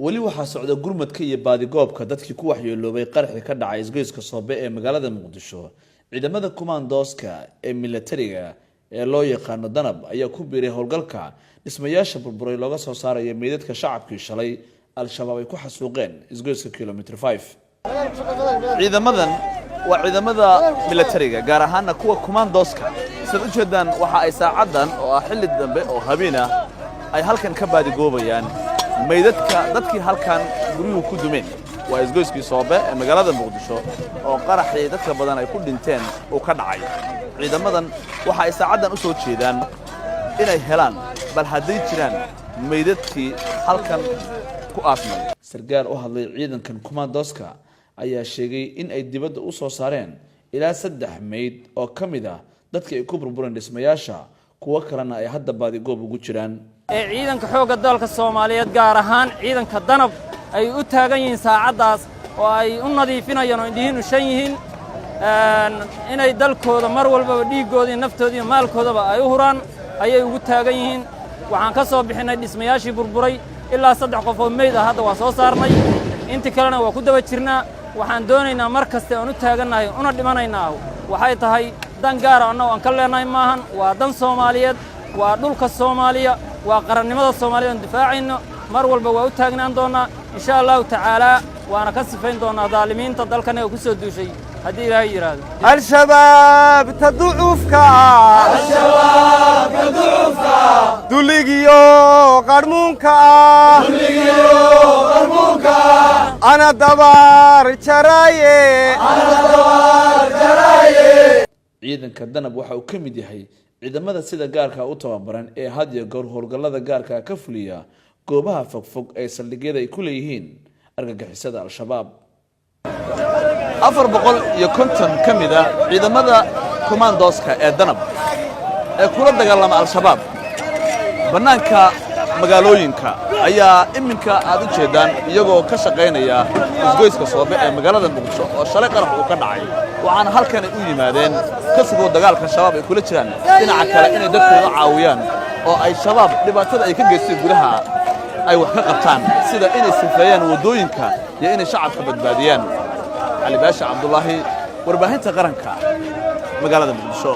wali waxaa socda gurmadka iyo baadigoobka dadkii ku waxyeeloobay qaraxii ka dhacay isgoyska Soobe ee magaalada Muqdisho. Ciidamada commandoska ee militariga ee loo yaqaan Danab ayaa ku biiray howlgalka dhismayaasha burburay looga soo saaray meedadka shacabkii shalay al-shabaab ay ku xasuuqeen isgoyska kilometer 5. ciidamadan waa ciidamada militariga gaar ahaan kuwa commandoska sida u jeedaan waxa ay saacadan oo ah xilli dambe oo habeena ay halkan ka baadigoobayaan meedadka dadkii halkan guriyuhu ku dumeen waa isgoyskii Soobe ee magaalada Muqdisho oo qaraxii dadka badan ay ku dhinteen oo ka dhacay. ciidamadan waxa ay saacadan u soo jeedaan inay helaan bal haday jiraan meedadkii halkan ku aafmay. sargaal u hadlay ciidankan commandoska ayaa sheegay in ay dibadda u soo saareen ilaa 3 meed oo kamid ah dadkii ay ku burbureen dhismayaasha kuwa kalena ay hadda baadigoob ugu jiraan. ciidanka xoogga dalka Soomaaliyeed gaar ahaan ciidanka Danab ay u taagan yihiin saacadaas oo ay u nadiifinayaan oo indhihiin u shan yihiin inay dalkooda mar walba dhiigooda iyo naftooda iyo maalkoodaba ay u huraan ayay ugu taagan yihiin. waxaan ka soo bixinay dhismayaashii burburay ilaa 3 qof oo meyd ah hadda waa soo saarnay inta kalena waa ku daba jirnaa. waxaan doonaynaa mar kasta aan u taaganahay una dhimanaynaa waxay tahay dan gaar ah oo aan ka leenahay maahan waa dan Soomaaliyeed waa dhulka Soomaaliya waa qarannimada Soomaaliyeed difaacayno mar walba waa u taagnaan doonaa insha Allah ta'ala waana ka sifayn doonaa daalimiinta dalkan ee ku soo duushay hadii Ilaahay yiraahdo. al-shabaab tad'ufka duligiyo qarmuunka ana dabar jaraye ciidanka Danab waxa uu kamid yahay ciidamada sida gaarka u tababaran ee had iyo goor howlgallada gaarka ka fuliya goobaha fogfog ee saldhigyada ay ku leeyihiin argagixisada al-shabaab. 450 kamid ah ciidamada commandoska ee Danab ee kula dagaalama al-shabaab banaanka magaalooyinka ayaa iminka aad u jeedaan iyagoo ka shaqeynaya isgoyska Soobe ee magaalada Muqdisho oo shalay qarax uu ka dhacay. waxaan halkan u yimaadeen ka sugoo dagaalka shabaab ay kula jiraan dhinaca kale inay dadkooda caawiyaan oo ay shabaab dhibaatada ay ka geysteen gudaha ay wax ka qabtaan sida inay sifeeyaan wadooyinka iyo inay shacabka badbaadiyaan. Ali Baasha Cabdullaahi warbaahinta qaranka magaalada Muqdisho.